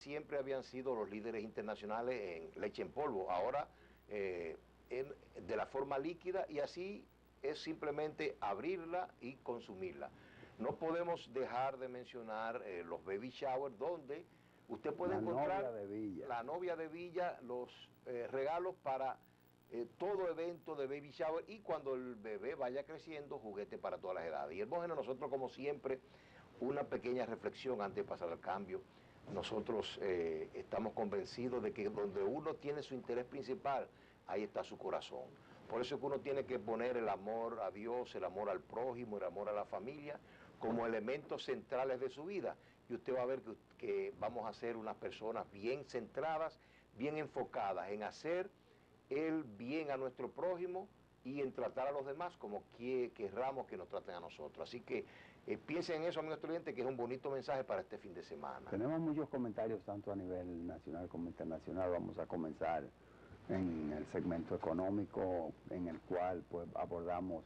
siempre habían sido los líderes internacionales en leche en polvo, ahora de la forma líquida, y así es simplemente abrirla y consumirla. No podemos dejar de mencionar los baby shower, donde usted puede encontrar la novia de Villa, los regalos para todo evento de baby shower, y cuando el bebé vaya creciendo, juguete para todas las edades. Y Hermógenes, nosotros como siempre, una pequeña reflexión antes de pasar al cambio. Nosotros estamos convencidos de que donde uno tiene su interés principal, ahí está su corazón. Por eso es que uno tiene que poner el amor a Dios, el amor al prójimo, el amor a la familia, como elementos centrales de su vida. Y usted va a ver que vamos a ser unas personas bien centradas, bien enfocadas en hacer el bien a nuestro prójimo y en tratar a los demás como querramos que nos traten a nosotros. Así que piensen en eso, amigos estudiantes, que es un bonito mensaje para este fin de semana. Tenemos muchos comentarios, tanto a nivel nacional como internacional. Vamos a comenzar en el segmento económico, en el cual pues abordamos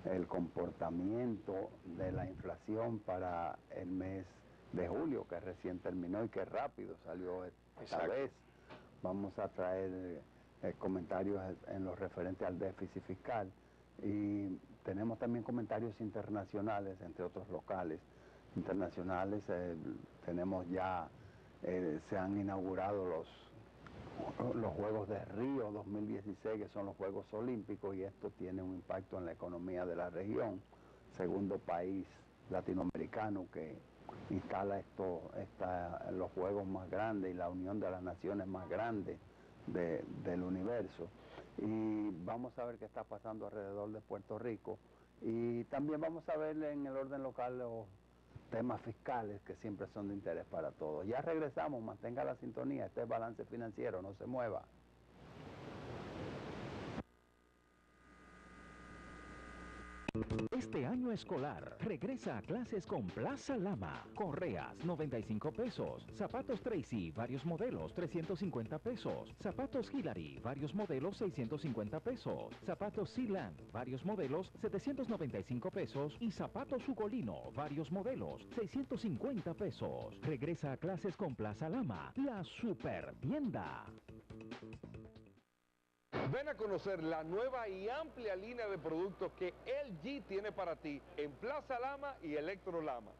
el comportamiento de la inflación para el mes de julio, que recién terminó y que rápido salió esta vez. Vamos a traer comentarios en lo referente al déficit fiscal, y tenemos también comentarios internacionales, entre otros locales. Internacionales, tenemos ya, se han inaugurado los Juegos de Río 2016, que son los Juegos Olímpicos, y esto tiene un impacto en la economía de la región. Segundo país latinoamericano que instala los juegos más grandes y la unión de las naciones más grandes del universo. Y vamos a ver qué está pasando alrededor de Puerto Rico, y también vamos a ver en el orden local los temas fiscales, que siempre son de interés para todos. Ya regresamos, mantenga la sintonía, este es Balance Financiero, no se mueva. Este año escolar, regresa a clases con Plaza Lama. Correas, 95 pesos. Zapatos Tracy, varios modelos, 350 pesos. Zapatos Hillary, varios modelos, 650 pesos. Zapatos Sealand, varios modelos, 795 pesos. Y zapatos Ugolino, varios modelos, 650 pesos. Regresa a clases con Plaza Lama, la super tienda. Ven a conocer la nueva y amplia línea de productos que LG tiene para ti en Plaza Lama y Electro Lama.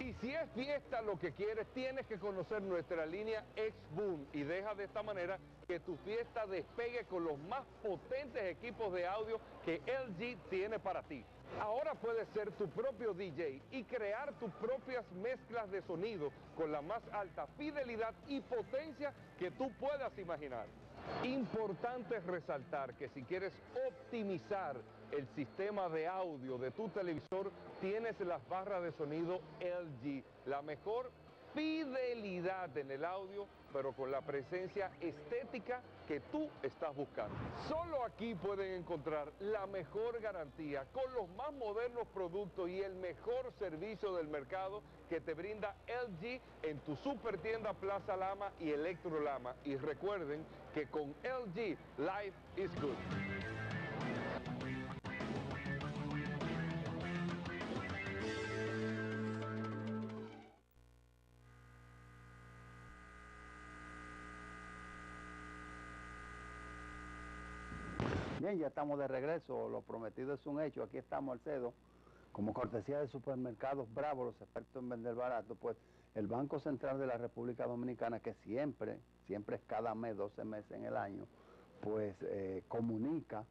Y si es fiesta lo que quieres, tienes que conocer nuestra línea X-Boom, y deja de esta manera que tu fiesta despegue con los más potentes equipos de audio que LG tiene para ti. Ahora puedes ser tu propio DJ y crear tus propias mezclas de sonido con la más alta fidelidad y potencia que tú puedas imaginar. Importante resaltar que si quieres optimizar el sistema de audio de tu televisor, tienes las barras de sonido LG, la mejor fidelidad en el audio, pero con la presencia estética que tú estás buscando. Solo aquí pueden encontrar la mejor garantía, con los más modernos productos y el mejor servicio del mercado que te brinda LG en tu super tienda Plaza Lama y Electro Lama. Y recuerden que con LG, life is good. Bien, ya estamos de regreso, lo prometido es un hecho. Aquí estamos, Alcedo, como cortesía de Supermercados Bravo, los expertos en vender barato. Pues el Banco Central de la República Dominicana, que siempre es cada mes, 12 meses en el año, pues comunica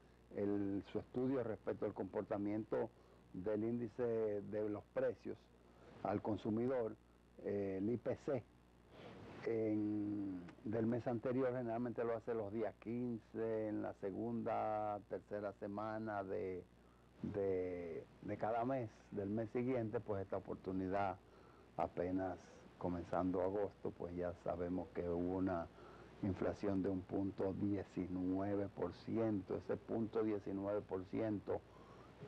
su estudio respecto al comportamiento del índice de los precios al consumidor, el IPC, del mes anterior. Generalmente lo hace los días 15, en la segunda, tercera semana de cada mes, del mes siguiente. Pues esta oportunidad, apenas comenzando agosto, pues ya sabemos que hubo una inflación de un 0.19%, ese 0.19%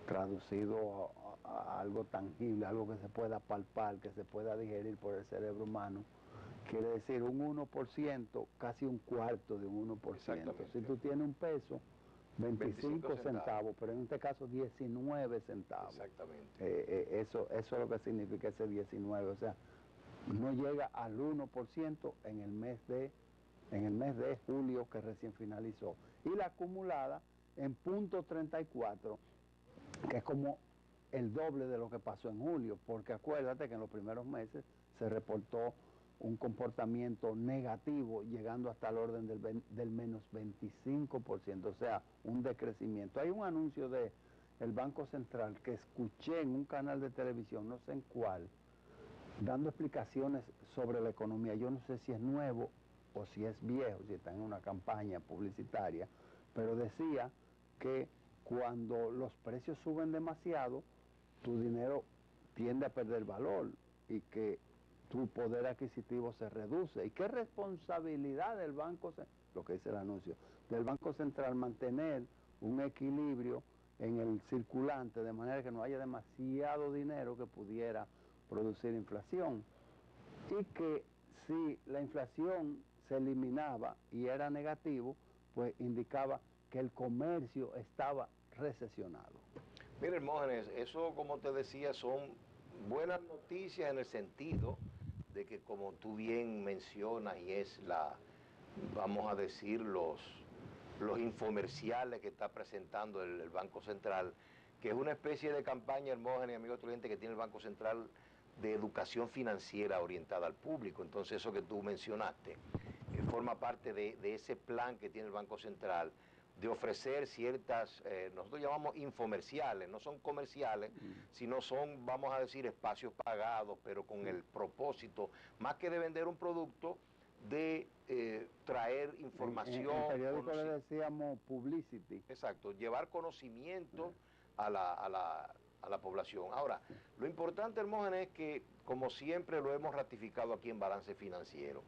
traducido a algo tangible, algo que se pueda palpar, que se pueda digerir por el cerebro humano, quiere decir un 1%, casi un cuarto de un 1%. Si tú tienes un peso, 25 centavos, pero en este caso 19 centavos. Exactamente. Eso es lo que significa ese 19, o sea, no llega al 1% en el mes de julio que recién finalizó. Y la acumulada en .34, que es como el doble de lo que pasó en julio, porque acuérdate que en los primeros meses se reportó un comportamiento negativo, llegando hasta el orden del menos 25%, o sea, un decrecimiento. Hay un anuncio del Banco Central que escuché en un canal de televisión, no sé en cuál, dando explicaciones sobre la economía. Yo no sé si es nuevo o si es viejo, si está en una campaña publicitaria, pero decía que cuando los precios suben demasiado, tu dinero tiende a perder valor y que tu poder adquisitivo se reduce. ¿Y qué responsabilidad del Banco, lo que dice el anuncio, del Banco Central mantener un equilibrio en el circulante de manera que no haya demasiado dinero que pudiera producir inflación? Y que si la inflación se eliminaba y era negativo, pues indicaba que el comercio estaba recesionado. Mira, Hermógenes, eso como te decía son buenas noticias en el sentido de que como tú bien mencionas y es vamos a decir, los infomerciales que está presentando el Banco Central, que es una especie de campaña, Hermógenes, amigo cliente, que tiene el Banco Central de educación financiera orientada al público. Entonces eso que tú mencionaste forma parte de ese plan que tiene el Banco Central de ofrecer ciertas, nosotros llamamos infomerciales, no son comerciales, sino son, vamos a decir, espacios pagados, pero con el propósito, más que de vender un producto, de traer información. En periódico le decíamos publicity. Exacto, llevar conocimiento a la población. Ahora, lo importante, Hermógenes, es que, como siempre lo hemos ratificado aquí en Balance Financiero,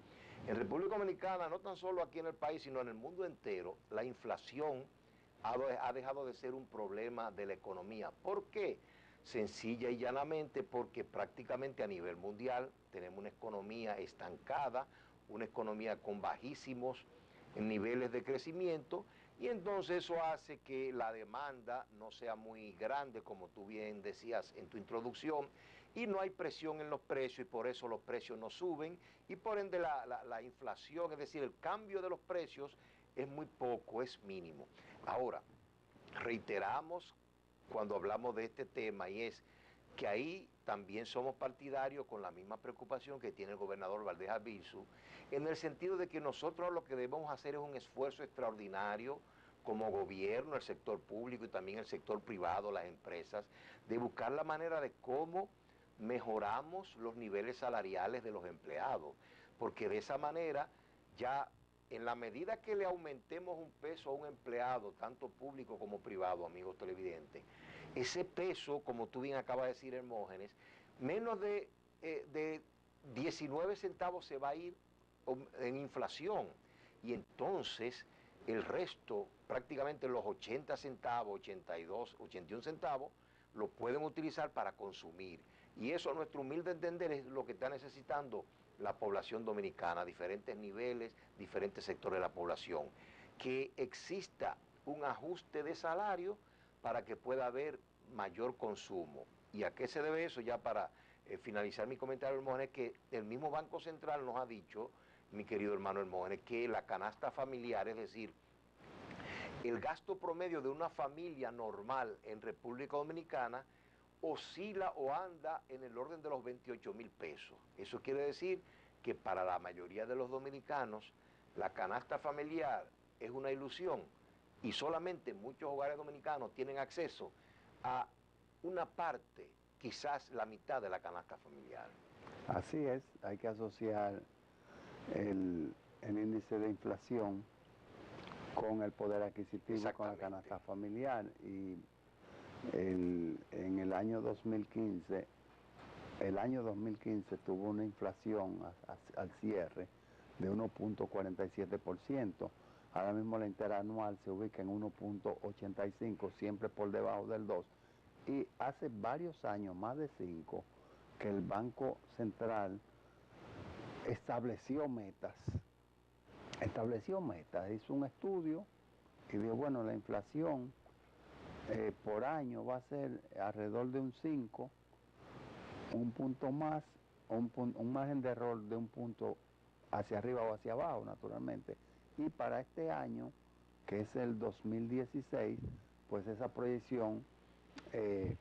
en República Dominicana, no tan solo aquí en el país, sino en el mundo entero, la inflación ha dejado de ser un problema de la economía. ¿Por qué? Sencilla y llanamente porque prácticamente a nivel mundial tenemos una economía estancada, una economía con bajísimos niveles de crecimiento, y entonces eso hace que la demanda no sea muy grande, como tú bien decías en tu introducción, y no hay presión en los precios y por eso los precios no suben y por ende la inflación, es decir, el cambio de los precios es muy poco, es mínimo. Ahora, reiteramos cuando hablamos de este tema y es que ahí también somos partidarios con la misma preocupación que tiene el gobernador Valdés Albizu, en el sentido de que nosotros lo que debemos hacer es un esfuerzo extraordinario como gobierno, el sector público y también el sector privado, las empresas, de buscar la manera de cómo mejoramos los niveles salariales de los empleados, porque de esa manera ya en la medida que le aumentemos un peso a un empleado, tanto público como privado, amigos televidentes, ese peso, como tú bien acabas de decir, Hermógenes, menos de 19 centavos se va a ir en inflación. Y entonces el resto, prácticamente los 80 centavos, 82, 81 centavos, lo pueden utilizar para consumir. Y eso, a nuestro humilde entender, es lo que está necesitando la población dominicana, diferentes niveles, diferentes sectores de la población. Que exista un ajuste de salario para que pueda haber mayor consumo. ¿Y a qué se debe eso? Ya para finalizar mi comentario, Hermógenes, que el mismo Banco Central nos ha dicho, mi querido hermano Hermógenes, que la canasta familiar, es decir, el gasto promedio de una familia normal en República Dominicana oscila o anda en el orden de los 28.000 pesos. Eso quiere decir que para la mayoría de los dominicanos la canasta familiar es una ilusión y solamente muchos hogares dominicanos tienen acceso a una parte, quizás la mitad de la canasta familiar. Así es, hay que asociar el índice de inflación con el poder adquisitivo, con la canasta familiar. Y en el año 2015, tuvo una inflación al cierre de 1.47%. Ahora mismo la interanual se ubica en 1.85, siempre por debajo del 2. Y hace varios años, más de 5, que el Banco Central estableció metas, hizo un estudio y dijo, bueno, la inflación por año va a ser alrededor de un 5, un punto más, un margen de error de un punto hacia arriba o hacia abajo, naturalmente. Y para este año, que es el 2016, pues esa proyección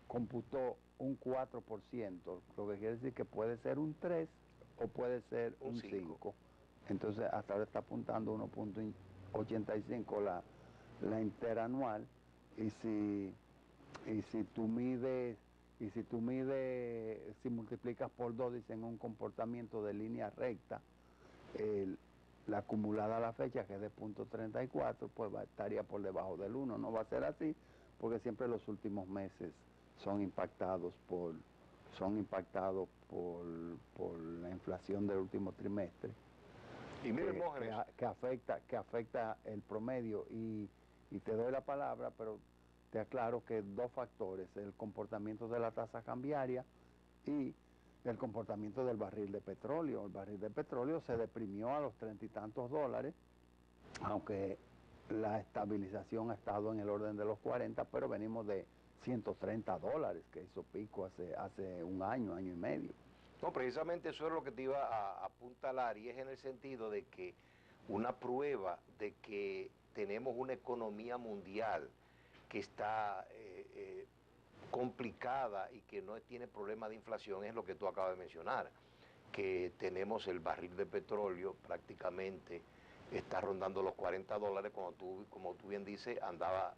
computó un 4%, lo que quiere decir que puede ser un 3 o puede ser un 5. Entonces, hasta ahora está apuntando 1.85 la interanual, y si tú mides, si multiplicas por 2, dicen un comportamiento de línea recta, la acumulada a la fecha, que es de 0.34, pues estaría por debajo del 1. No va a ser así, porque siempre los últimos meses son impactados por la inflación del último trimestre, Y mire, Hermógenes, que afecta el promedio. Y te doy la palabra, pero te aclaro que dos factores: el comportamiento de la tasa cambiaria y el comportamiento del barril de petróleo. El barril de petróleo se deprimió a los 30 y tantos dólares, aunque la estabilización ha estado en el orden de los 40, pero venimos de 130 dólares, que hizo pico hace un año y medio. no, precisamente eso es lo que te iba a apuntalar, y es en el sentido de que una prueba de que tenemos una economía mundial que está complicada y que no tiene problema de inflación es lo que tú acabas de mencionar, que tenemos el barril de petróleo prácticamente está rondando los 40 dólares, cuando tú, como tú bien dices, andaba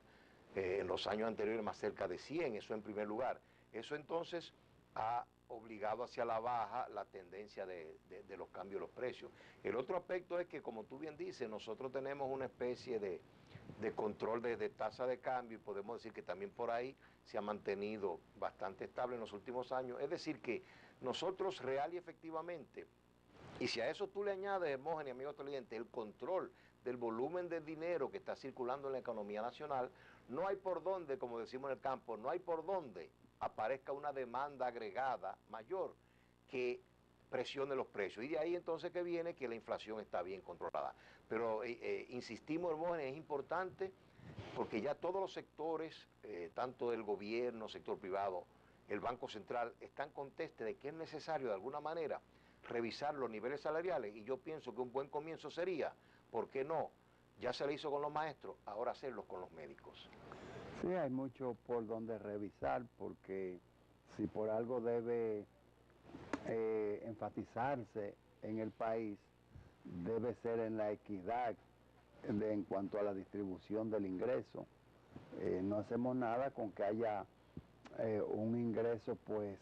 en los años anteriores más cerca de 100, eso en primer lugar. Eso entonces ha obligado hacia la baja la tendencia de los cambios de los precios. El otro aspecto es que, como tú bien dices, nosotros tenemos una especie de control de tasa de cambio, y podemos decir que también por ahí se ha mantenido bastante estable en los últimos años. Es decir, que nosotros real y efectivamente, y si a eso tú le añades, Hermógenes, amigo televidente, el control del volumen de dinero que está circulando en la economía nacional, no hay por dónde, como decimos en el campo, no hay por dónde aparezca una demanda agregada mayor que presione los precios. Y de ahí entonces que viene que la inflación está bien controlada. Pero insistimos, Hermógenes, es importante porque ya todos los sectores, tanto del gobierno, sector privado, el Banco Central, están contestes de que es necesario de alguna manera revisar los niveles salariales, y yo pienso que un buen comienzo sería, ¿por qué no? Ya se lo hizo con los maestros, ahora hacerlo con los médicos. Sí, hay mucho por donde revisar, porque si por algo debe enfatizarse en el país, debe ser en la equidad en cuanto a la distribución del ingreso. No hacemos nada con que haya un ingreso pues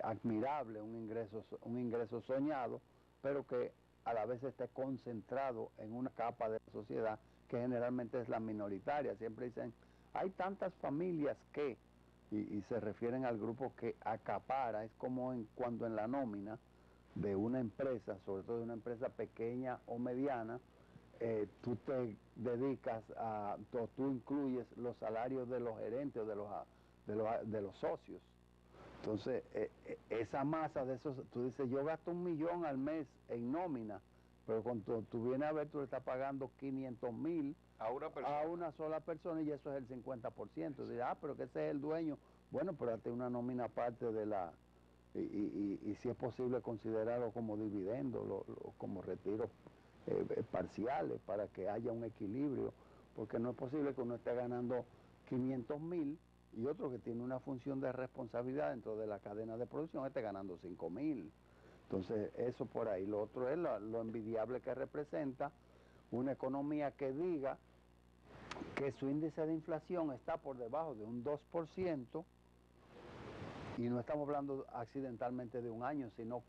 admirable, un ingreso soñado, pero que a la vez esté concentrado en una capa de la sociedad que generalmente es la minoritaria. Siempre dicen, hay tantas familias que, y se refieren al grupo que acapara. Es como cuando en la nómina de una empresa, sobre todo de una empresa pequeña o mediana, tú te dedicas tú incluyes los salarios de los gerentes o de los socios. Entonces, esa masa de esos, tú dices, yo gasto 1 millón al mes en nómina, pero cuando tú vienes a ver, tú le estás pagando 500,000 a una sola persona, y eso es el 50%. Dices, pero que ese es el dueño. Bueno, pero date una nómina aparte de la... Y si es posible considerarlo como dividendo, como retiro parciales, para que haya un equilibrio, porque no es posible que uno esté ganando 500,000 y otro que tiene una función de responsabilidad dentro de la cadena de producción esté ganando 5,000. Entonces, eso por ahí. Lo otro es lo envidiable que representa una economía que diga que su índice de inflación está por debajo de un 2%, y no estamos hablando accidentalmente de un año, sino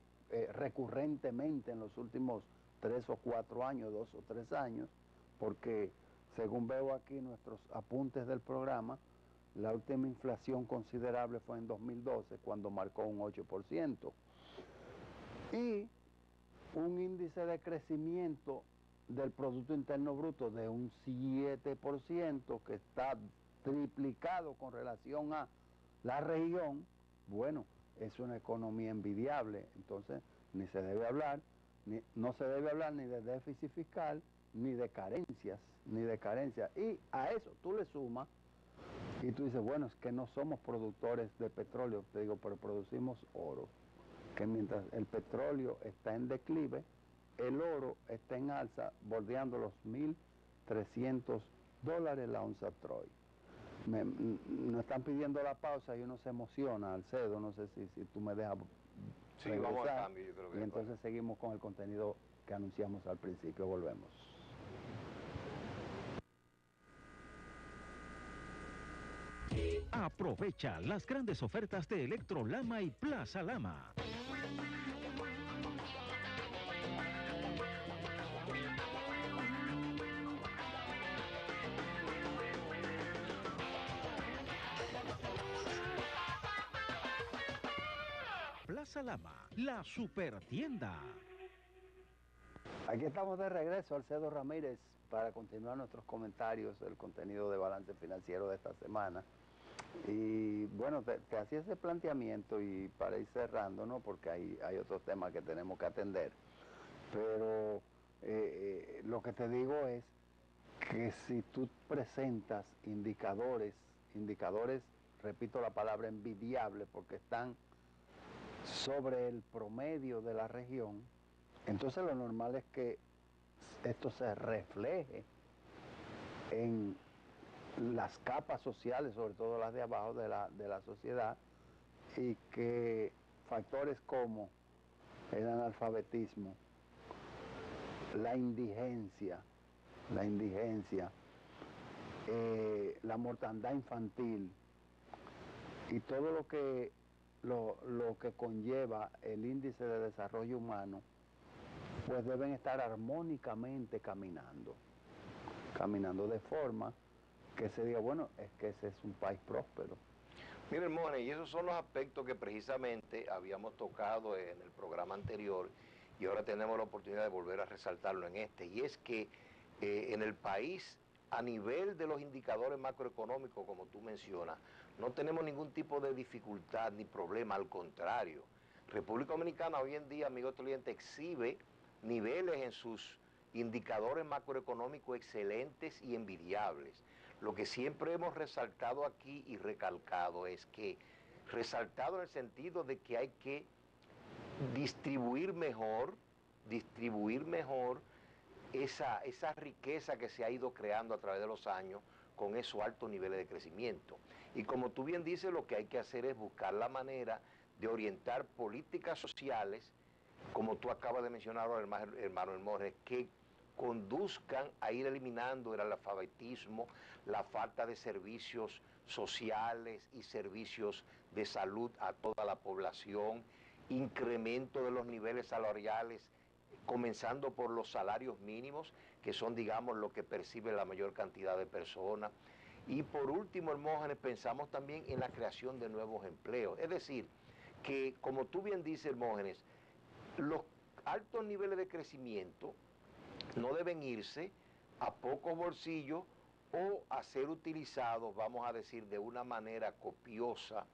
recurrentemente en los últimos 3 o 4 años, 2 o 3 años, porque según veo aquí nuestros apuntes del programa, la última inflación considerable fue en 2012, cuando marcó un 8%. Y un índice de crecimiento del Producto Interno Bruto de un 7%, que está triplicado con relación a la región. Bueno, es una economía envidiable. Entonces, no se debe hablar ni de déficit fiscal, ni de carencias, ni de carencias. Y a eso tú le sumas y tú dices, bueno, es que no somos productores de petróleo, te digo, pero producimos oro, que mientras el petróleo está en declive, el oro está en alza, bordeando los $1,300 la onza Troy. Nos están pidiendo la pausa y uno se emociona, Alcedo, no sé si tú me dejas Sí, regresar, vamos al cambio, yo creo que y entonces seguimos con el contenido que anunciamos al principio, volvemos. Aprovecha las grandes ofertas de Electrolama y Plaza Lama. Plaza Lama, la super tienda. Aquí estamos de regreso, Alcedo Ramírez, para continuar nuestros comentarios del contenido de balance financiero de esta semana. Y bueno, te hacía ese planteamiento y para ir cerrando, ¿no? Porque hay otros temas que tenemos que atender. Pero lo que te digo es que si tú presentas indicadores, repito la palabra envidiable, porque están sobre el promedio de la región, entonces lo normal es que esto se refleje en las capas sociales, sobre todo las de abajo de la sociedad, y que factores como el analfabetismo, la indigencia, la mortandad infantil y todo lo que conlleva el índice de desarrollo humano, pues deben estar armónicamente caminando de forma que se diga, bueno, es que ese es un país próspero. Miren, Mone, y esos son los aspectos que precisamente habíamos tocado en el programa anterior y ahora tenemos la oportunidad de volver a resaltarlo en este. Y es que en el país, a nivel de los indicadores macroeconómicos, como tú mencionas, no tenemos ningún tipo de dificultad ni problema, al contrario. República Dominicana hoy en día, amigo cliente, exhibe niveles en sus indicadores macroeconómicos excelentes y envidiables. Lo que siempre hemos resaltado aquí y recalcado es que, resaltado en el sentido de que hay que distribuir mejor esa riqueza que se ha ido creando a través de los años con esos altos niveles de crecimiento. Y como tú bien dices, lo que hay que hacer es buscar la manera de orientar políticas sociales, como tú acabas de mencionar, hermano Hermógenes, que conduzcan a ir eliminando el analfabetismo, la falta de servicios sociales y servicios de salud a toda la población, incremento de los niveles salariales, comenzando por los salarios mínimos, que son, digamos, lo que percibe la mayor cantidad de personas. Y por último, Hermógenes, pensamos también en la creación de nuevos empleos. Es decir, que como tú bien dices, Hermógenes, los altos niveles de crecimiento no deben irse a pocos bolsillos o a ser utilizados, vamos a decir, de una manera copiosa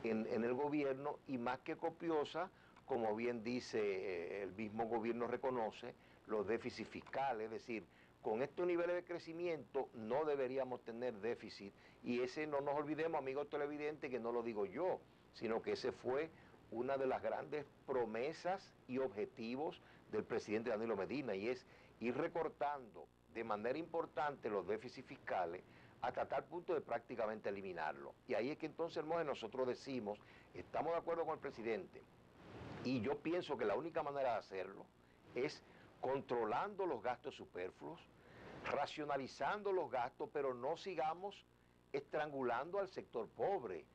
en el gobierno, y más que copiosa, como bien dice el mismo gobierno reconoce, los déficits fiscales. Es decir, con estos niveles de crecimiento no deberíamos tener déficit, y ese, no nos olvidemos, amigos televidentes, que no lo digo yo, sino que ese fue una de las grandes promesas y objetivos del presidente Danilo Medina, y es ir recortando de manera importante los déficits fiscales hasta tal punto de prácticamente eliminarlo. Y ahí es que entonces, hermano, nosotros decimos, estamos de acuerdo con el presidente, y yo pienso que la única manera de hacerlo es controlando los gastos superfluos, racionalizando los gastos, pero no sigamos estrangulando al sector pobre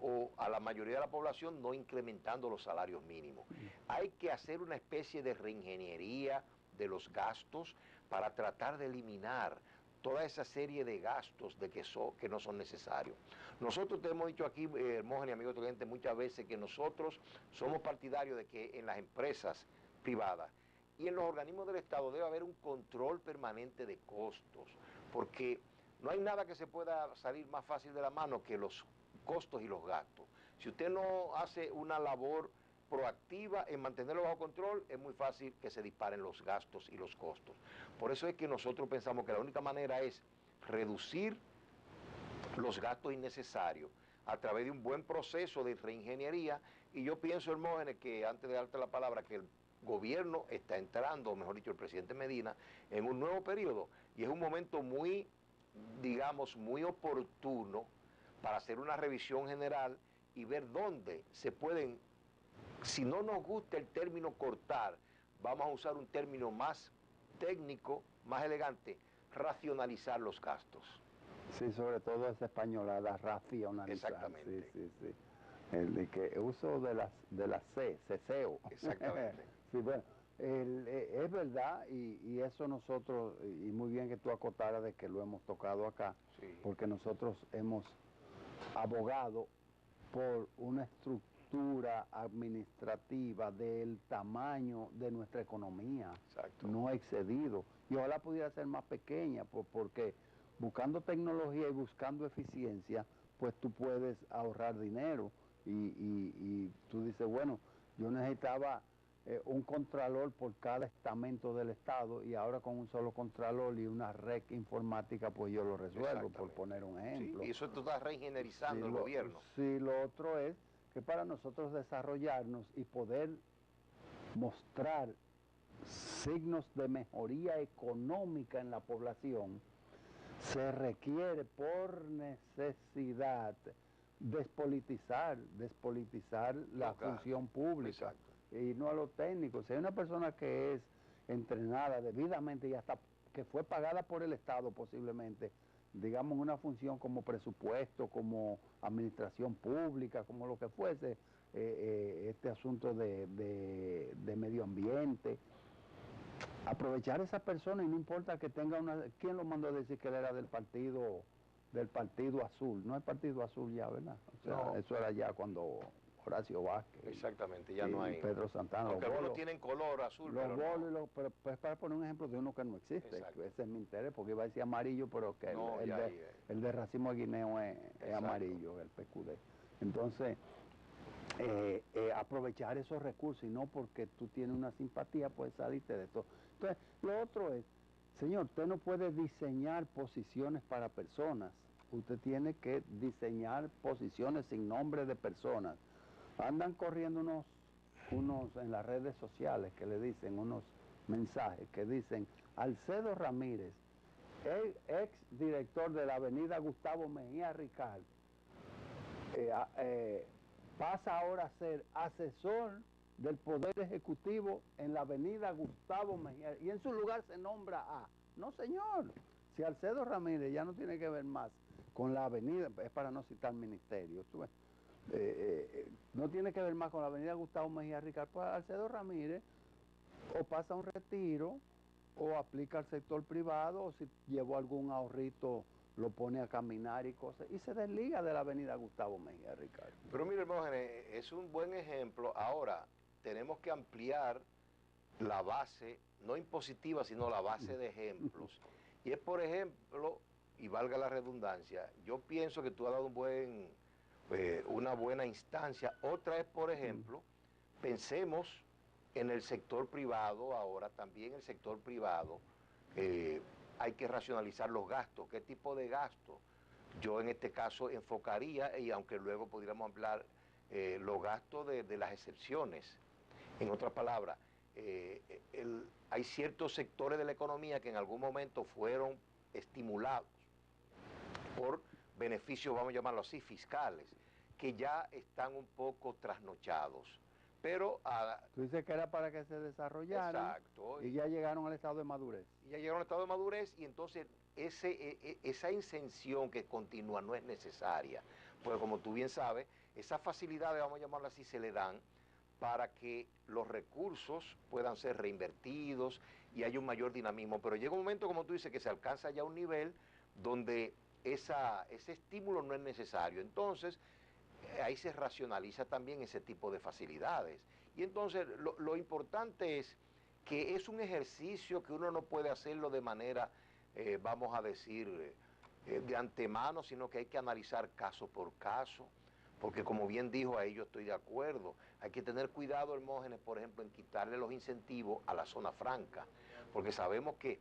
o a la mayoría de la población, no incrementando los salarios mínimos. Hay que hacer una especie de reingeniería de los gastos para tratar de eliminar toda esa serie de gastos que no son necesarios. Nosotros te hemos dicho aquí, Hermógenes y amigos clientes, muchas veces que nosotros somos partidarios de que en las empresas privadas y en los organismos del Estado debe haber un control permanente de costos, porque no hay nada que se pueda salir más fácil de la mano que los costos y los gastos. Si usted no hace una labor proactiva en mantenerlo bajo control, es muy fácil que se disparen los gastos y los costos. Por eso es que nosotros pensamos que la única manera es reducir los gastos innecesarios a través de un buen proceso de reingeniería. Y yo pienso, Hermógenes, que antes de darte la palabra, que el gobierno está entrando, o mejor dicho, el presidente Medina, en un nuevo periodo, y es un momento muy, digamos, muy oportuno para hacer una revisión general y ver dónde se pueden, si no nos gusta el término cortar, vamos a usar un término más técnico, más elegante, racionalizar los gastos. Sí, sobre todo esa españolada, racionalizar. Exactamente. Sí. El de que uso de las ceseo. Exactamente. Sí, bueno, es verdad, y eso nosotros, y muy bien que tú acotaras de que lo hemos tocado acá, Sí. porque nosotros hemos abogado por una estructura administrativa del tamaño de nuestra economía, Exacto. no excedido, y ojalá pudiera ser más pequeña, porque buscando tecnología y buscando eficiencia, pues tú puedes ahorrar dinero, y tú dices, bueno, yo necesitaba un contralor por cada estamento del Estado, y ahora con un solo contralor y una red informática, pues yo lo resuelvo, por poner un ejemplo. Sí, y eso tú estás reingenierizando el gobierno. Sí, lo otro es que para nosotros desarrollarnos y poder mostrar signos de mejoría económica en la población, se requiere por necesidad despolitizar la función pública. Exacto. Y no a los técnicos. Si hay una persona que es entrenada debidamente y hasta que fue pagada por el Estado posiblemente, digamos una función como presupuesto, como administración pública, como lo que fuese, este asunto de medio ambiente, aprovechar a esa persona, y no importa que tenga una... ¿Quién lo mandó a decir que él era del partido azul? No es partido azul ya, ¿verdad? O sea, no. Eso era ya cuando Horacio Vázquez. Exactamente, ya no hay. Pedro Santana. Aunque algunos tienen color azul, pero no. Pero pues para poner un ejemplo de uno que no existe, que ese es mi interés, porque iba a decir amarillo, pero que no, el de Racimo Guineo es amarillo, el PQD. Entonces, aprovechar esos recursos, y no porque tú tienes una simpatía, puedes salirte de todo. Entonces, lo otro es, señor, usted no puede diseñar posiciones para personas, usted tiene que diseñar posiciones sin nombre de personas. Andan corriendo unos en las redes sociales que le dicen unos mensajes que dicen: Alcedo Ramírez, el ex director de la avenida Gustavo Mejía Ricard, pasa ahora a ser asesor del Poder Ejecutivo en la avenida Gustavo Mejía, y en su lugar se nombra a... No, señor, si Alcedo Ramírez ya no tiene que ver más con la avenida, es para no citar ministerios, no tiene que ver más con la avenida Gustavo Mejía Ricard, pues Alcedo Ramírez o pasa un retiro, o aplica al sector privado, o si llevó algún ahorrito lo pone a caminar y cosas, y se desliga de la avenida Gustavo Mejía Ricard. Pero mire, Hermógenes, es un buen ejemplo. Ahora, tenemos que ampliar la base, no impositiva, sino la base de ejemplos. Y es, por ejemplo, y valga la redundancia, yo pienso que tú has dado una buena instancia. Otra es, por ejemplo, pensemos en el sector privado. Ahora también el sector privado, hay que racionalizar los gastos. ¿Qué tipo de gastos? Yo en este caso enfocaría, y aunque luego podríamos hablar, los gastos de las excepciones. En otras palabras, hay ciertos sectores de la economía que en algún momento fueron estimulados por beneficios, vamos a llamarlo así, fiscales, que ya están un poco trasnochados. Pero tú dices que era para que se desarrollaran. Exacto. Y ya llegaron al estado de madurez. Y ya llegaron al estado de madurez, y entonces esa incención que continúa no es necesaria. Pues como tú bien sabes, esas facilidades, vamos a llamarlo así, se le dan para que los recursos puedan ser reinvertidos y haya un mayor dinamismo. Pero llega un momento, como tú dices, que se alcanza ya un nivel donde ese estímulo no es necesario. Entonces, ahí se racionaliza también ese tipo de facilidades. Y entonces lo importante es que es un ejercicio que uno no puede hacerlo de manera, vamos a decir, de antemano, sino que hay que analizar caso por caso, porque como bien dijo, ahí yo estoy de acuerdo. Hay que tener cuidado, Hermógenes, por ejemplo, en quitarle los incentivos a la zona franca, porque sabemos que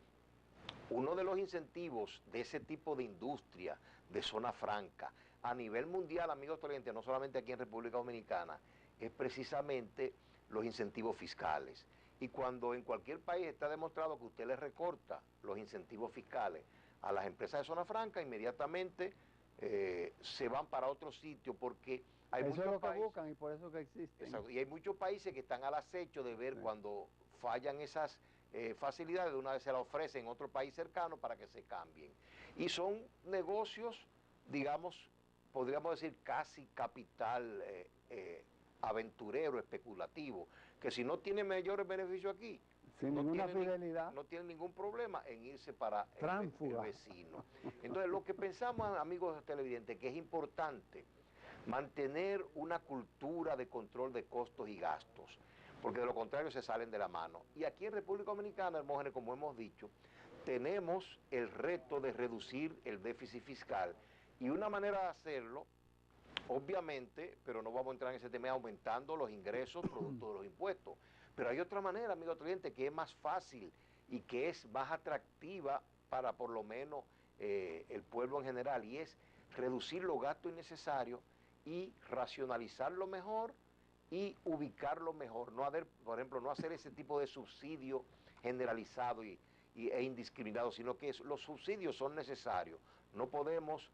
uno de los incentivos de ese tipo de industria, de zona franca, a nivel mundial, amigos televidentes, no solamente aquí en República Dominicana, es precisamente los incentivos fiscales. Y cuando en cualquier país está demostrado que usted le recorta los incentivos fiscales a las empresas de zona franca, inmediatamente se van para otro sitio, porque hay eso muchos es lo que países, buscan y por eso que existen. exacto, y hay muchos países que están al acecho de ver cuando fallan esas facilidades, de una vez se la ofrecen en otro país cercano para que se cambien. Y son negocios, digamos, podríamos decir casi capital aventurero, especulativo, que si no tiene mayores beneficios aquí, sin ninguna fidelidad, no tiene ningún problema en irse para el vecino. Entonces, lo que pensamos, amigos televidentes, que es importante mantener una cultura de control de costos y gastos, porque de lo contrario se salen de la mano. Y aquí en República Dominicana, Hermógenes, como hemos dicho, tenemos el reto de reducir el déficit fiscal, y una manera de hacerlo, obviamente, pero no vamos a entrar en ese tema, aumentando los ingresos producto de los impuestos. Pero hay otra manera, amigo cliente, que es más fácil y que es más atractiva para por lo menos el pueblo en general, y es reducir los gastos innecesarios y racionalizarlo mejor y ubicarlo mejor. No hacer, por ejemplo, no hacer ese tipo de subsidio generalizado e indiscriminado, sino que los subsidios son necesarios. No podemos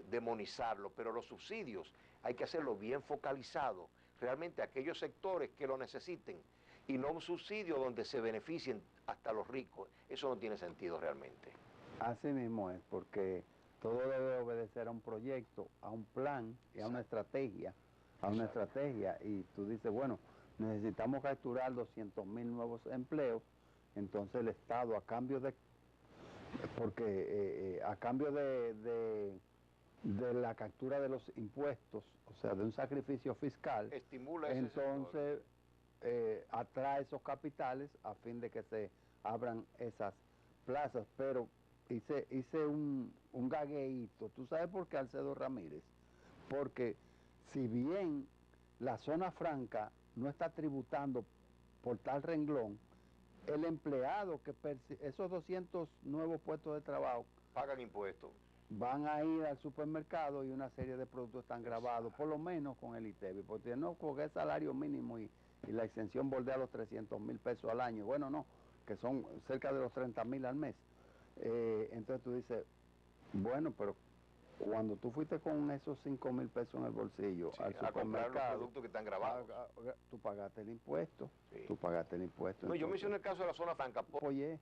demonizarlo, pero los subsidios hay que hacerlo bien focalizado, realmente a aquellos sectores que lo necesiten, y no un subsidio donde se beneficien hasta los ricos. Eso no tiene sentido realmente. Así mismo es, porque todo debe obedecer a un proyecto, a un plan y a una estrategia, y tú dices, bueno, necesitamos capturar 200,000 nuevos empleos, entonces el Estado a cambio de, porque a cambio de la captura de los impuestos, o sea, de un sacrificio fiscal, estimula ese entonces atrae esos capitales a fin de que se abran esas plazas. Pero hice un gagueíto. ¿Tú sabes por qué, Alcedo Ramírez? Porque si bien la zona franca no está tributando por tal renglón, el empleado que esos 200 nuevos puestos de trabajo pagan impuestos, van a ir al supermercado y una serie de productos están grabados, por lo menos con el ITEVI, porque no, porque es salario mínimo y la exención bordea los 300,000 pesos al año. Bueno, no, que son cerca de los 30,000 al mes. Entonces tú dices, bueno, pero cuando tú fuiste con esos 5,000 pesos en el bolsillo al supermercado, a comprar los productos que están grabados, tú pagaste el impuesto, sí. No, entonces, yo mencioné el caso de la zona franca, porque es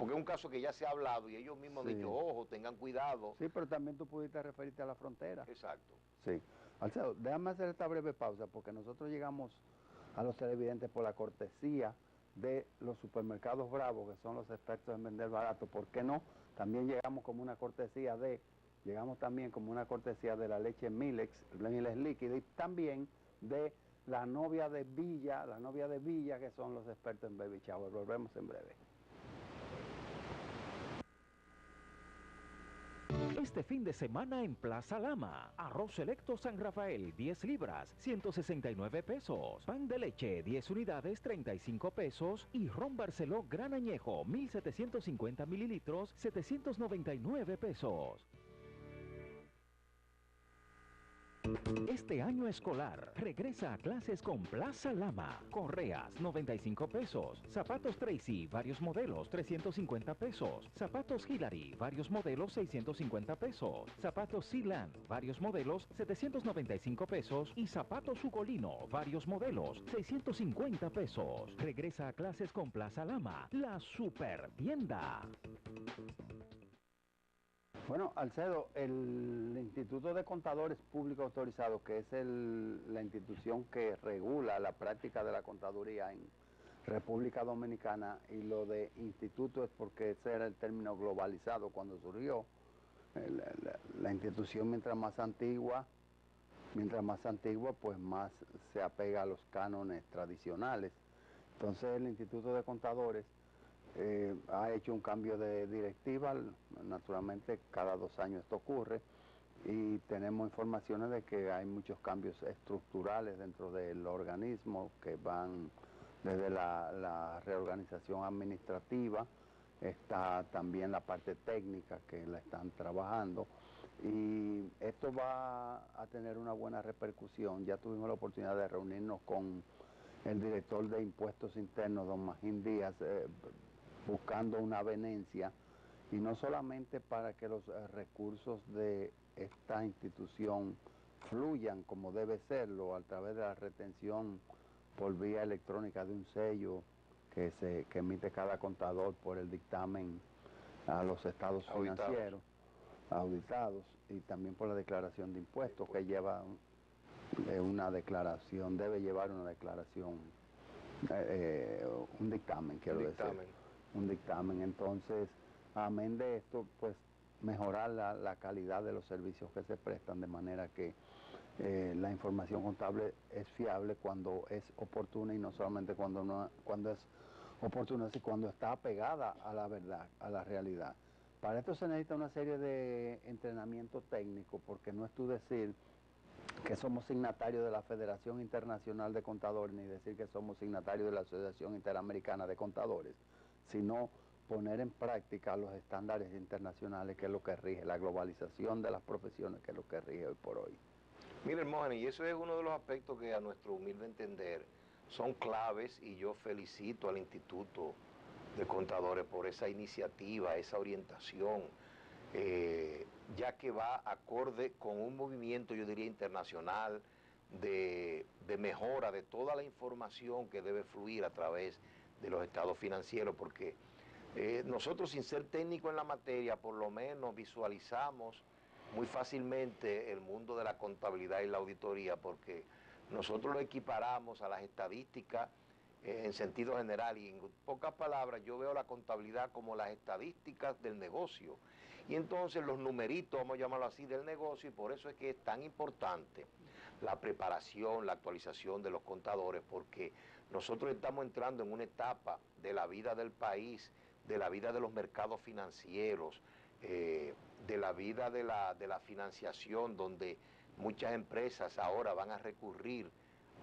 un caso que ya se ha hablado y ellos mismos han dicho, ojo, tengan cuidado. Sí, pero también tú pudiste referirte a la frontera. Exacto. Sí. Alcedo, déjame hacer esta breve pausa, porque nosotros llegamos a los televidentes por la cortesía de los supermercados Bravos, que son los expertos en vender barato. ¿Por qué no? También llegamos como una cortesía de la leche Milex líquida, y también de la novia de Villa, que son los expertos en baby shower. Volvemos en breve. Este fin de semana en Plaza Lama, arroz selecto San Rafael, 10 libras, 169 pesos. Pan de leche, 10 unidades, 35 pesos. Y ron Barceló Gran Añejo, 1,750 mililitros, 799 pesos. Este año escolar, regresa a clases con Plaza Lama. Correas, 95 pesos. Zapatos Tracy, varios modelos, 350 pesos. Zapatos Hillary, varios modelos, 650 pesos. Zapatos Sealand, varios modelos, 795 pesos. Y zapatos Ugolino, varios modelos, 650 pesos. Regresa a clases con Plaza Lama, la super tienda. Bueno, Alcedo, el Instituto de Contadores Públicos Autorizados, que es la institución que regula la práctica de la contaduría en República Dominicana, y lo de instituto es porque ese era el término globalizado cuando surgió. La institución mientras más antigua, pues más se apega a los cánones tradicionales. Entonces el Instituto de Contadores ha hecho un cambio de directiva, naturalmente cada 2 años esto ocurre, y tenemos informaciones de que hay muchos cambios estructurales dentro del organismo que van desde la reorganización administrativa, está también la parte técnica que la están trabajando, y esto va a tener una buena repercusión. Ya tuvimos la oportunidad de reunirnos con el director de Impuestos Internos, don Magín Díaz, buscando una avenencia, y no solamente para que los recursos de esta institución fluyan como debe serlo, a través de la retención por vía electrónica de un sello que emite cada contador por el dictamen a los estados financieros auditados, y también por la declaración de impuestos que lleva una declaración, debe llevar una declaración, un dictamen, quiero decir, un dictamen. Entonces, amén de esto, pues mejorar la calidad de los servicios que se prestan, de manera que la información contable es fiable cuando es oportuna, y no solamente cuando es oportuna, sino cuando está apegada a la verdad, a la realidad. Para esto se necesita una serie de entrenamiento técnico, porque no es tú decir que somos signatarios de la Federación Internacional de Contadores, ni decir que somos signatarios de la Asociación Interamericana de Contadores, sino poner en práctica los estándares internacionales, que es lo que rige, la globalización de las profesiones, que es lo que rige hoy por hoy. Miren, Mógenes, y eso es uno de los aspectos que a nuestro humilde entender son claves, y yo felicito al Instituto de Contadores por esa iniciativa, esa orientación, ya que va acorde con un movimiento, yo diría, internacional de mejora de toda la información que debe fluir a través de los estados financieros, porque nosotros, sin ser técnicos en la materia, por lo menos visualizamos muy fácilmente el mundo de la contabilidad y la auditoría, porque nosotros lo equiparamos a las estadísticas en sentido general, y en pocas palabras yo veo la contabilidad como las estadísticas del negocio, y entonces los numeritos, vamos a llamarlo así, del negocio, y por eso es que es tan importante la preparación, la actualización de los contadores, porque nosotros estamos entrando en una etapa de la vida del país, de la vida de los mercados financieros, de la vida de la financiación, donde muchas empresas ahora van a recurrir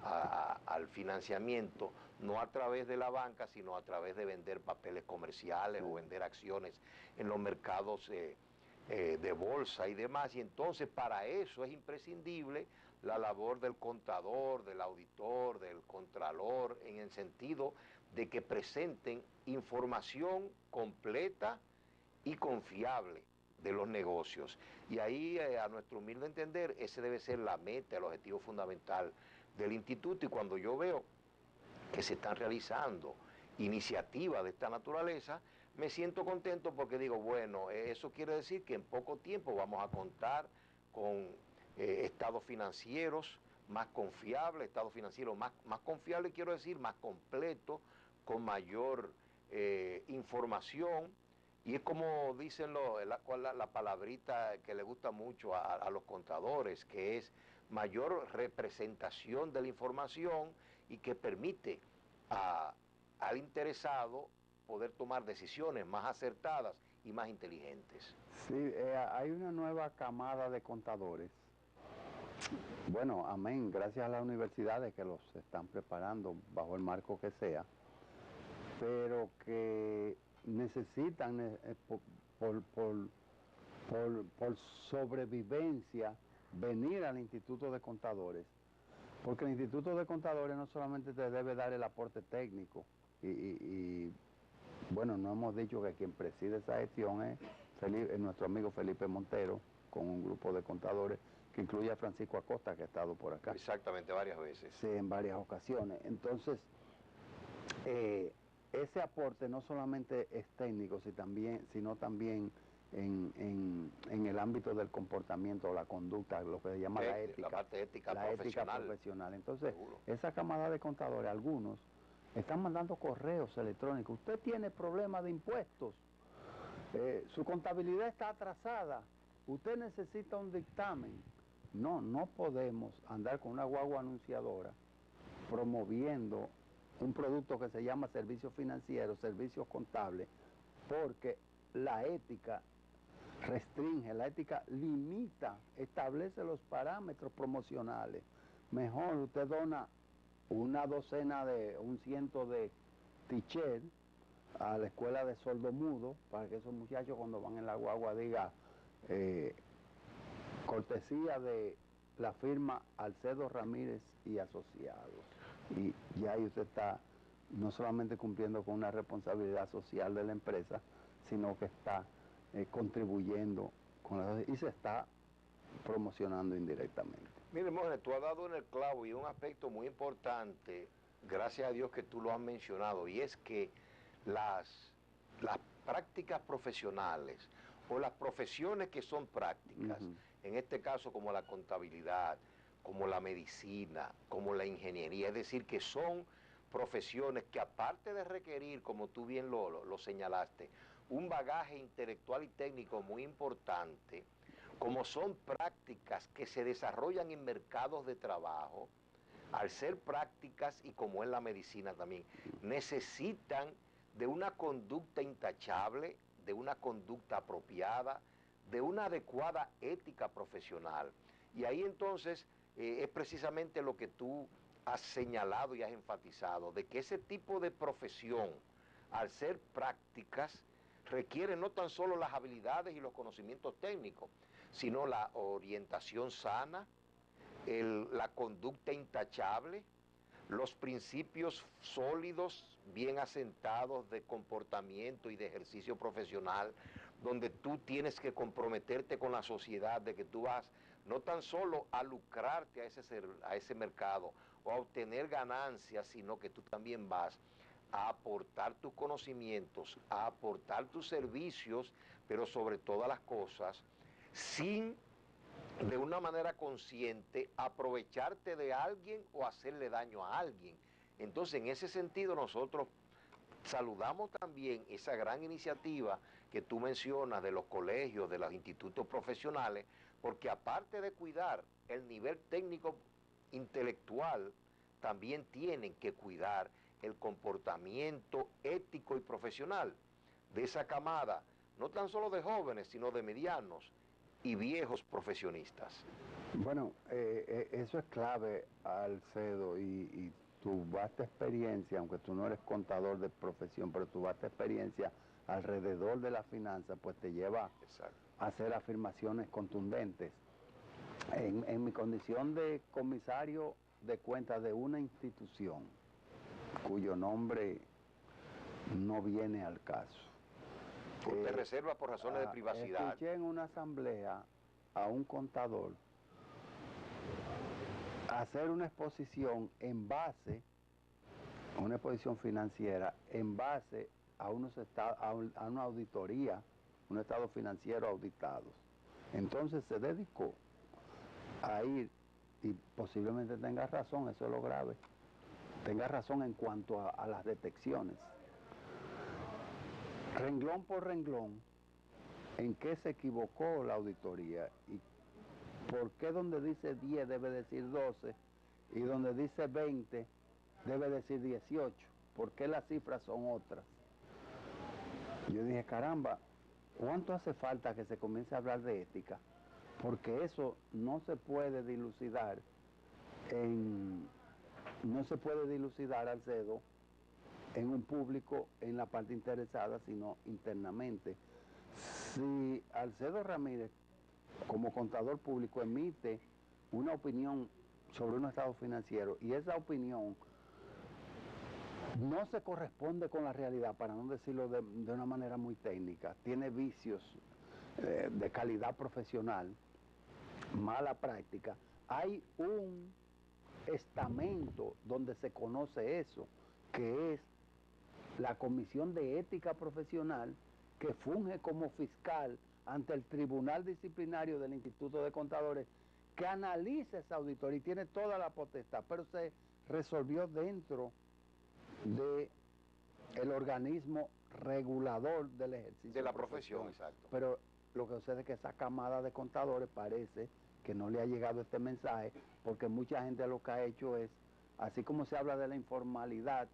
al financiamiento, no a través de la banca, sino a través de vender papeles comerciales o vender acciones en los mercados de bolsa y demás. Y entonces para eso es imprescindible la labor del contador, del auditor, del contralor, en el sentido de que presenten información completa y confiable de los negocios. Y ahí, a nuestro humilde entender, ese debe ser la meta, el objetivo fundamental del instituto. Y cuando yo veo que se están realizando iniciativas de esta naturaleza, me siento contento, porque digo, bueno, eso quiere decir que en poco tiempo vamos a contar con estados financieros más confiables, estados financieros más confiables, quiero decir, más completos, con mayor información. Y es como dicen la palabrita que le gusta mucho a los contadores, que es mayor representación de la información, y que permite al interesado poder tomar decisiones más acertadas y más inteligentes. Sí, hay una nueva camada de contadores. Bueno, amén, gracias a las universidades que los están preparando bajo el marco que sea, pero que necesitan por sobrevivencia venir al Instituto de Contadores, porque el Instituto de Contadores no solamente te debe dar el aporte técnico, y bueno, no hemos dicho que quien preside esa gestión es nuestro amigo Felipe Montero, con un grupo de contadores que incluye a Francisco Acosta, que ha estado por acá. Exactamente, varias veces. Sí, en varias ocasiones. Entonces, ese aporte no solamente es técnico, sino también en el ámbito del comportamiento, la conducta, lo que se llama la ética. La parte ética la profesional. Ética profesional. Entonces, Seguro. esa camada de contadores, algunos, están mandando correos electrónicos. Usted tiene problemas de impuestos, su contabilidad está atrasada, usted necesita un dictamen. No podemos andar con una guagua anunciadora promoviendo un producto que se llama servicios financieros, servicios contables, porque la ética restringe, la ética limita, establece los parámetros promocionales. Mejor usted dona una docena de, un ciento de t-shirt a la escuela de sordomudo para que esos muchachos cuando van en la guagua diga cortesía de la firma Alcedo Ramírez y Asociados. Y ya ahí usted está no solamente cumpliendo con una responsabilidad social de la empresa, sino que está contribuyendo con y se está promocionando indirectamente. Mire, Mógenes, tú has dado en el clavo y un aspecto muy importante, gracias a Dios que tú lo has mencionado, y es que las prácticas profesionales o las profesiones que son prácticas, en este caso como la contabilidad, como la medicina, como la ingeniería, es decir, que son profesiones que aparte de requerir, como tú bien lo señalaste, un bagaje intelectual y técnico muy importante, como son prácticas que se desarrollan en mercados de trabajo, al ser prácticas y como es la medicina también, necesitan de una conducta intachable, de una conducta apropiada, de una adecuada ética profesional. Y ahí entonces es precisamente lo que tú has señalado y has enfatizado, de que ese tipo de profesión, al ser prácticas, requiere no tan solo las habilidades y los conocimientos técnicos, sino la orientación sana, la conducta intachable, los principios sólidos, bien asentados de comportamiento y de ejercicio profesional, donde tú tienes que comprometerte con la sociedad, de que tú vas no tan solo a lucrarte a ese mercado o a obtener ganancias, sino que tú también vas a aportar tus conocimientos, a aportar tus servicios, pero sobre todas las cosas, sin de una manera consciente aprovecharte de alguien o hacerle daño a alguien. Entonces, en ese sentido, nosotros saludamos también esa gran iniciativa que tú mencionas de los colegios, de los institutos profesionales, porque aparte de cuidar el nivel técnico intelectual, también tienen que cuidar el comportamiento ético y profesional de esa camada, no tan solo de jóvenes, sino de medianos y viejos profesionistas. Bueno, eso es clave, Alcedo, y tu vasta experiencia, aunque tú no eres contador de profesión, pero tu vasta experiencia alrededor de la finanza, pues te lleva a hacer afirmaciones contundentes. En mi condición de comisario de cuentas de una institución, cuyo nombre no viene al caso. Usted reserva por razones de privacidad. Escuché en una asamblea a un contador hacer una exposición en base, una exposición financiera, en base a una auditoría, un estado financiero auditados. Entonces se dedicó a ir, y posiblemente tenga razón, eso es lo grave, tenga razón en cuanto a las detecciones. Renglón por renglón, en qué se equivocó la auditoría y por qué donde dice 10 debe decir 12 y donde dice 20 debe decir 18, por qué las cifras son otras. Yo dije, caramba, ¿cuánto hace falta que se comience a hablar de ética? Porque eso no se puede dilucidar Alcedo, en un público, en la parte interesada, sino internamente. Si Alcedo Ramírez, como contador público, emite una opinión sobre un estado financiero y esa opinión no se corresponde con la realidad, para no decirlo de una manera muy técnica, tiene vicios de calidad profesional, mala práctica, hay un estamento donde se conoce eso, que es la Comisión de Ética Profesional, que funge como fiscal ante el Tribunal Disciplinario del Instituto de Contadores, que analiza esa auditoría y tiene toda la potestad, pero se resolvió dentro del organismo regulador del ejercicio de la profesión, exacto. Pero lo que sucede es que esa camada de contadores parece que no le ha llegado este mensaje, porque mucha gente lo que ha hecho es, así como se habla de la informalidad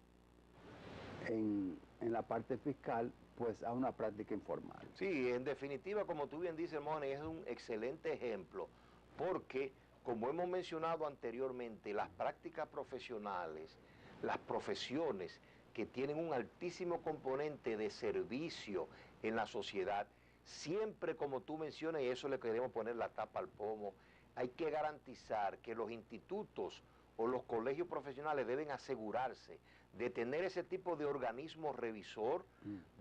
en la parte fiscal, pues a una práctica informal. Sí, en definitiva, como tú bien dices, Moni, es un excelente ejemplo, porque, como hemos mencionado anteriormente, las prácticas profesionales, las profesiones que tienen un altísimo componente de servicio en la sociedad, siempre, como tú mencionas, y eso le queremos poner la tapa al pomo, hay que garantizar que los institutos o los colegios profesionales deben asegurarse de tener ese tipo de organismo revisor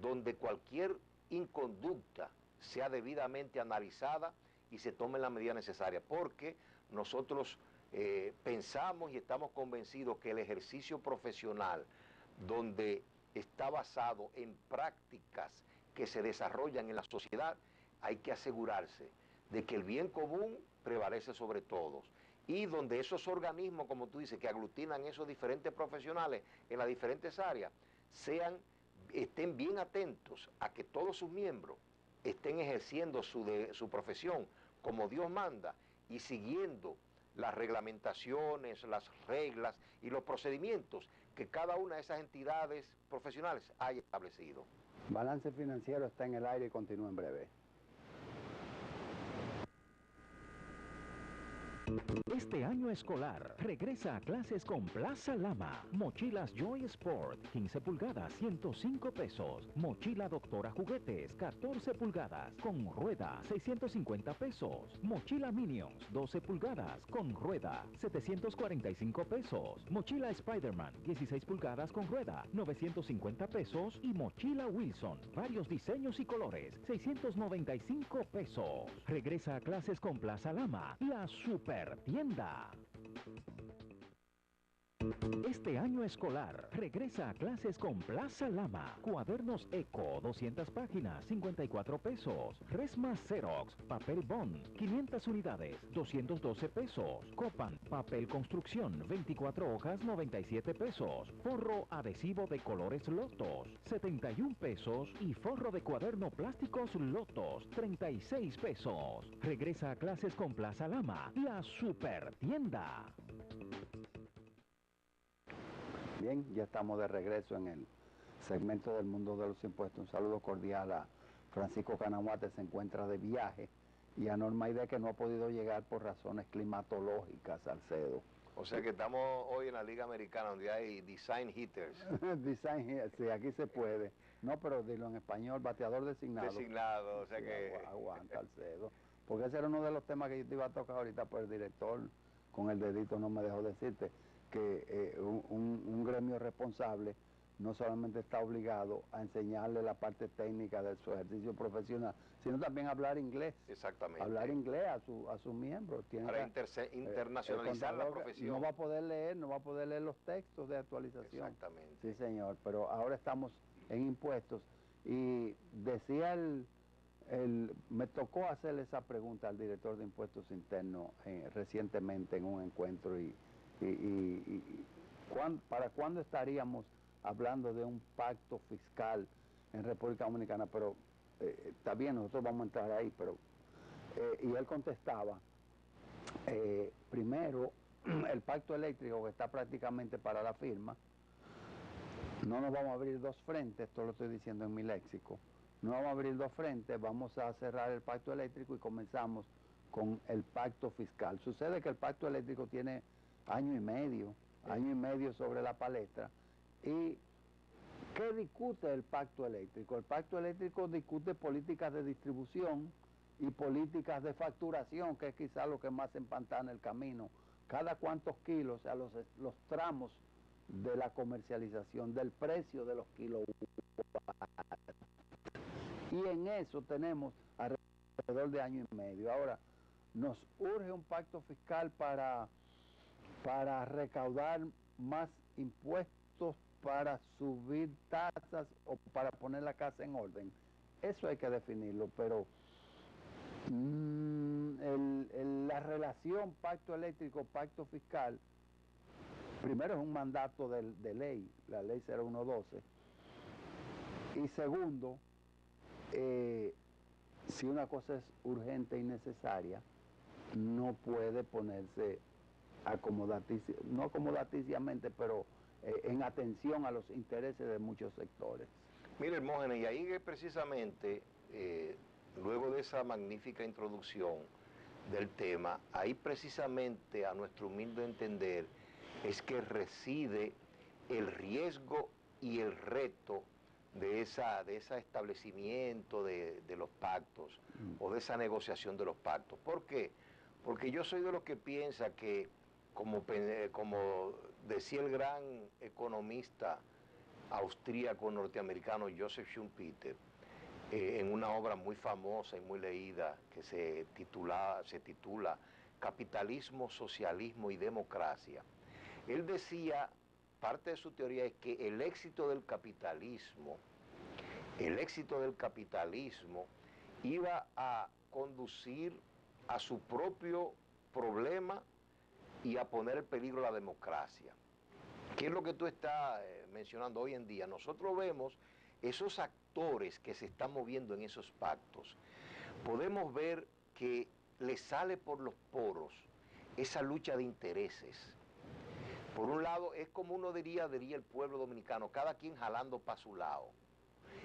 donde cualquier inconducta sea debidamente analizada y se tomen las medidas necesarias, porque nosotros pensamos y estamos convencidos que el ejercicio profesional, donde está basado en prácticas que se desarrollan en la sociedad, hay que asegurarse de que el bien común prevalece sobre todos, y donde esos organismos, como tú dices, que aglutinan esos diferentes profesionales en las diferentes áreas, estén bien atentos a que todos sus miembros estén ejerciendo su profesión como Dios manda y siguiendo las reglamentaciones, las reglas y los procedimientos que cada una de esas entidades profesionales haya establecido. Balance financiero está en el aire y continúa en breve. Este año escolar, regresa a clases con Plaza Lama. Mochilas Joy Sport, 15 pulgadas, 105 pesos. Mochila Doctora Juguetes, 14 pulgadas, con rueda, 650 pesos. Mochila Minions, 12 pulgadas, con rueda, 745 pesos. Mochila Spider-Man, 16 pulgadas, con rueda, 950 pesos. Y mochila Wilson, varios diseños y colores, 695 pesos. Regresa a clases con Plaza Lama, la super tienda. Este año escolar, regresa a clases con Plaza Lama. Cuadernos Eco, 200 páginas, 54 pesos. Resma Xerox, papel Bond, 500 unidades, 212 pesos. Copan, papel construcción, 24 hojas, 97 pesos. Forro adhesivo de colores Lotos, 71 pesos. Y forro de cuaderno plásticos Lotos, 36 pesos. Regresa a clases con Plaza Lama, la super tienda. Bien, ya estamos de regreso en el segmento del mundo de los impuestos. Un saludo cordial a Francisco Canamuate, se encuentra de viaje, y a Norma Aide, que no ha podido llegar por razones climatológicas, Salcedo. O sea que estamos hoy en la Liga Americana, donde hay design hitters. Design, sí, aquí se puede. No, pero dilo en español, bateador designado. Designado, o sea Sí, que... aguanta, Salcedo. Porque ese era uno de los temas que yo te iba a tocar ahorita, pero el director con el dedito no me dejó decirte que un gremio responsable no solamente está obligado a enseñarle la parte técnica de su ejercicio profesional, sino también hablar inglés. Exactamente. Hablar inglés a sus miembros. Para internacionalizar la profesión. No va a poder leer los textos de actualización. Exactamente. Sí, señor, pero ahora estamos en impuestos, y decía me tocó hacerle esa pregunta al director de impuestos internos recientemente en un encuentro, ¿para cuándo estaríamos hablando de un pacto fiscal en República Dominicana? Pero está bien, nosotros vamos a entrar ahí, pero y él contestaba, primero, el pacto eléctrico, que está prácticamente para la firma. No nos vamos a abrir dos frentes, esto lo estoy diciendo en mi léxico. No vamos a abrir dos frentes, vamos a cerrar el pacto eléctrico y comenzamos con el pacto fiscal. Sucede que el pacto eléctrico tiene año y medio sobre la palestra. ¿Y qué discute el pacto eléctrico? El pacto eléctrico discute políticas de distribución y políticas de facturación, que es quizá lo que más empantana el camino. Cada cuántos kilos, o sea, los tramos de la comercialización, del precio de los kilowatts. Y en eso tenemos alrededor de año y medio. Ahora, nos urge un pacto fiscal para recaudar más impuestos, para subir tasas o para poner la casa en orden. Eso hay que definirlo, pero la relación pacto eléctrico, pacto fiscal, primero es un mandato de ley, la ley 0112, y segundo, si una cosa es urgente y necesaria, no puede ponerse no acomodaticiamente, pero en atención a los intereses de muchos sectores. Mire, Hermógenes, y ahí es precisamente, luego de esa magnífica introducción del tema, ahí precisamente a nuestro humilde entender es que reside el riesgo y el reto de ese establecimiento de los pactos o de esa negociación de los pactos. ¿Por qué? Porque yo soy de los que piensa que, como decía el gran economista austríaco norteamericano Joseph Schumpeter, en una obra muy famosa y muy leída que se titula Capitalismo, Socialismo y Democracia. Él decía, parte de su teoría es que el éxito del capitalismo iba a conducir a su propio problema y a poner en peligro la democracia. ¿Qué es lo que tú estás mencionando hoy en día? Nosotros vemos esos actores que se están moviendo en esos pactos. Podemos ver que le sale por los poros esa lucha de intereses. Por un lado, es como uno diría el pueblo dominicano, cada quien jalando para su lado.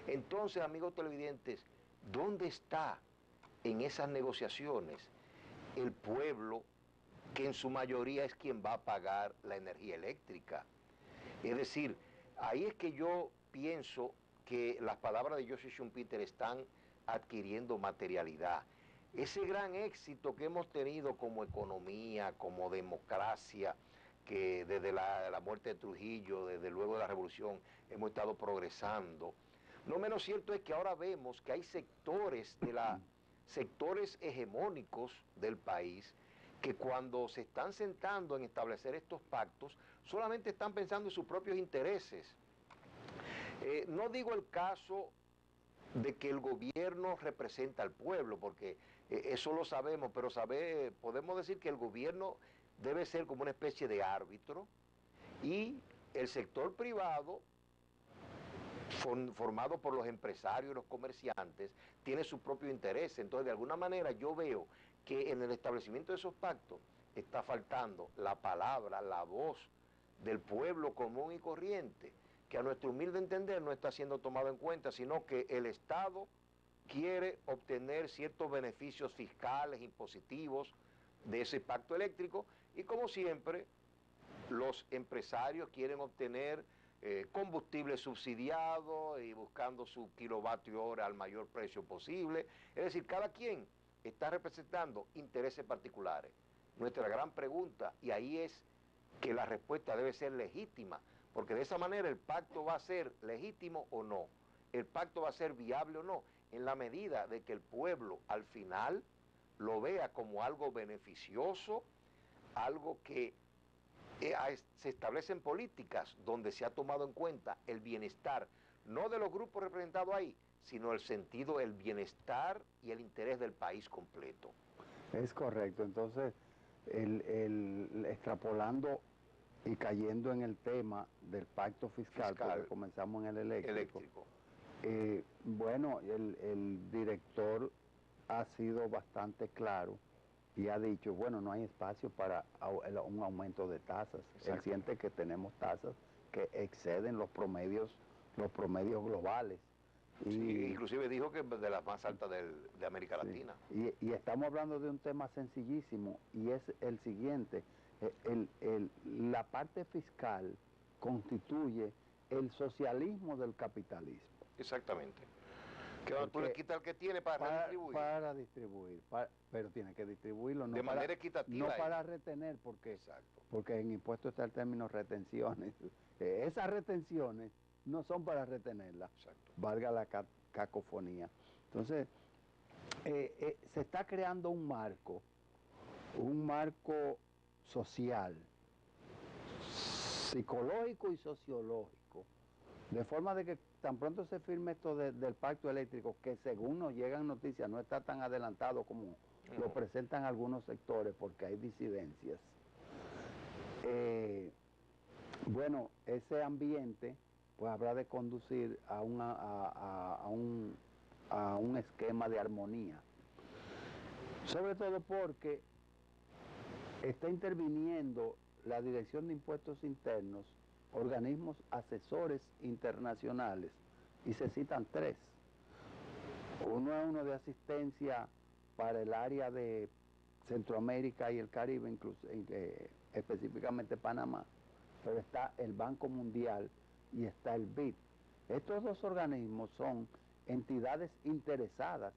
Entonces, amigos televidentes, ¿dónde está en esas negociaciones el pueblo, que en su mayoría es quien va a pagar la energía eléctrica? Es decir, ahí es que yo pienso que las palabras de Joseph Schumpeter están adquiriendo materialidad. Ese gran éxito que hemos tenido como economía, como democracia, que desde la muerte de Trujillo, desde luego de la revolución, hemos estado progresando. No menos cierto es que ahora vemos que hay sectores hegemónicos del país que cuando se están sentando en establecer estos pactos, solamente están pensando en sus propios intereses. No digo el caso de que el gobierno representa al pueblo, porque eso lo sabemos, pero podemos decir que el gobierno debe ser como una especie de árbitro y el sector privado, formado por los empresarios y los comerciantes, tiene su propio interés. Entonces, de alguna manera, yo veo que en el establecimiento de esos pactos está faltando la palabra, la voz del pueblo común y corriente, que a nuestro humilde entender no está siendo tomado en cuenta, sino que el Estado quiere obtener ciertos beneficios fiscales, impositivos de ese pacto eléctrico, y como siempre, los empresarios quieren obtener combustible subsidiado y buscando su kilovatio hora al mayor precio posible. Es decir, cada quien está representando intereses particulares. Nuestra gran pregunta, y ahí es que la respuesta debe ser legítima, porque de esa manera el pacto va a ser legítimo o no, el pacto va a ser viable o no, en la medida de que el pueblo al final lo vea como algo beneficioso, algo que se establecen políticas donde se ha tomado en cuenta el bienestar, no de los grupos representados ahí, sino el sentido, el bienestar y el interés del país completo. Es correcto. Entonces, extrapolando y cayendo en el tema del pacto fiscal, porque comenzamos en el eléctrico. Bueno, el director ha sido bastante claro y ha dicho, bueno, no hay espacio para un aumento de tasas. Él siente que tenemos tasas que exceden los promedios globales. Sí, inclusive dijo que de las más altas de América Latina. Y estamos hablando de un tema sencillísimo, y es el siguiente: la parte fiscal constituye el socialismo del capitalismo. Exactamente. Que tú le quitas al que tiene para redistribuir. Para distribuir, pero tiene que distribuirlo de manera equitativa. No para retener, porque en impuestos está el término retenciones. Esas retenciones no son para retenerlas, valga la cacofonía. Entonces, se está creando un marco social, psicológico y sociológico, de forma de que tan pronto se firme esto del pacto eléctrico, que según nos llegan noticias no está tan adelantado como lo presentan algunos sectores, porque hay disidencias. Bueno, ese ambiente pues habrá de conducir a un esquema de armonía, sobre todo porque está interviniendo la Dirección de Impuestos Internos, organismos asesores internacionales, y se citan 3. Uno es uno de asistencia para el área de Centroamérica y el Caribe, incluso, específicamente Panamá, pero está el Banco Mundial y está el BID. Estos 2 organismos son entidades interesadas,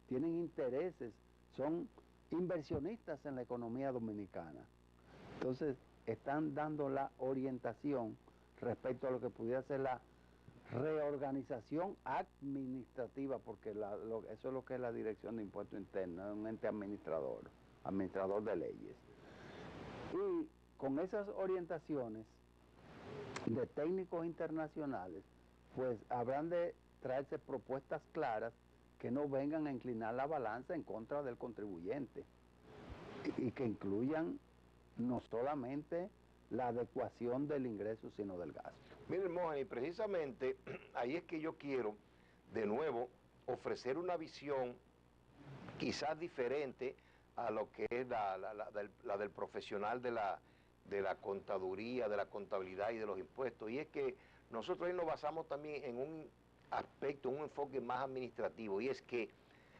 tienen intereses, son inversionistas en la economía dominicana. Entonces, están dando la orientación respecto a lo que pudiera ser la reorganización administrativa, porque eso es lo que es la Dirección de Impuestos Internos, es un ente administrador de leyes. Y con esas orientaciones de técnicos internacionales, pues habrán de traerse propuestas claras que no vengan a inclinar la balanza en contra del contribuyente y que incluyan no solamente la adecuación del ingreso, sino del gasto. Miren, Mohan, y precisamente ahí es que yo quiero, de nuevo, ofrecer una visión quizás diferente a lo que es la del profesional de la contaduría, de la contabilidad y de los impuestos. Y es que nosotros ahí nos basamos también en un aspecto, un enfoque más administrativo, y es que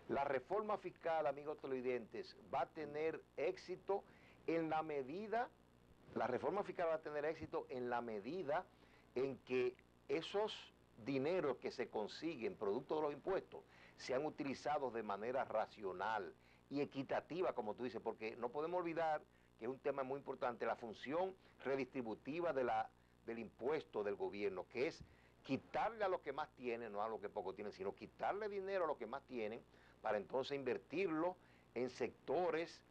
la reforma fiscal, amigos televidentes, va a tener éxito en la medida, la reforma fiscal va a tener éxito en la medida en que esos dineros que se consiguen producto de los impuestos sean utilizados de manera racional y equitativa, como tú dices, porque no podemos olvidar que es un tema muy importante, la función redistributiva del impuesto del gobierno, que es quitarle a los que más tienen, no a los que poco tienen, sino quitarle dinero a los que más tienen, para entonces invertirlo en sectores,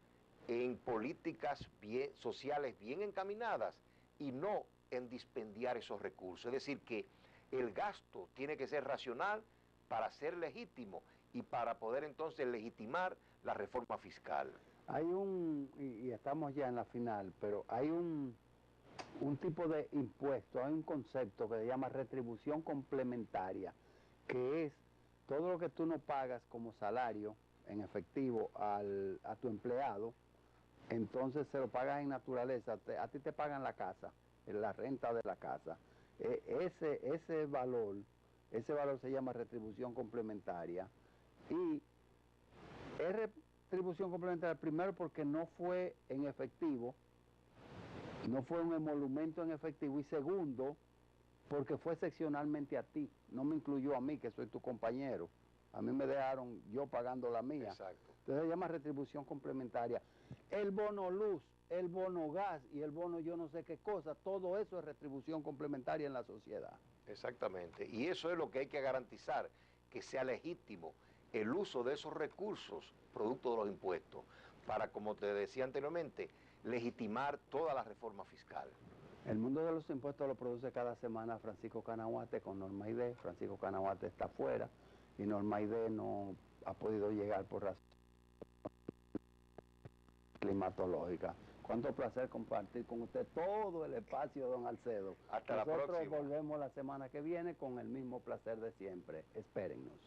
en políticas sociales bien encaminadas y no en dispendiar esos recursos. Es decir, que el gasto tiene que ser racional para ser legítimo y para poder entonces legitimar la reforma fiscal. Hay y estamos ya en la final, pero hay un tipo de impuesto, hay un concepto que se llama retribución complementaria, que es todo lo que tú no pagas como salario en efectivo a tu empleado, entonces se lo pagas en naturaleza, a ti te pagan la casa, la renta de la casa. Ese valor se llama retribución complementaria, y es retribución complementaria primero porque no fue en efectivo, no fue un emolumento en efectivo, y segundo, porque fue seccionalmente a ti, no me incluyó a mí, que soy tu compañero. A mí me dejaron yo pagando la mía. Exacto. Entonces se llama retribución complementaria. El bono luz, el bono gas y el bono yo no sé qué cosa, todo eso es retribución complementaria en la sociedad. Exactamente. Y eso es lo que hay que garantizar, que sea legítimo el uso de esos recursos producto de los impuestos, para, como te decía anteriormente, legitimar toda la reforma fiscal. El mundo de los impuestos lo produce cada semana Francisco Canahuate con Norma Aide. Francisco Canahuate está afuera y Norma Aide no ha podido llegar por razón climatológica. Cuánto placer compartir con usted todo el espacio, don Alcedo. Hasta la próxima. Nosotros volvemos la semana que viene con el mismo placer de siempre. Espérennos.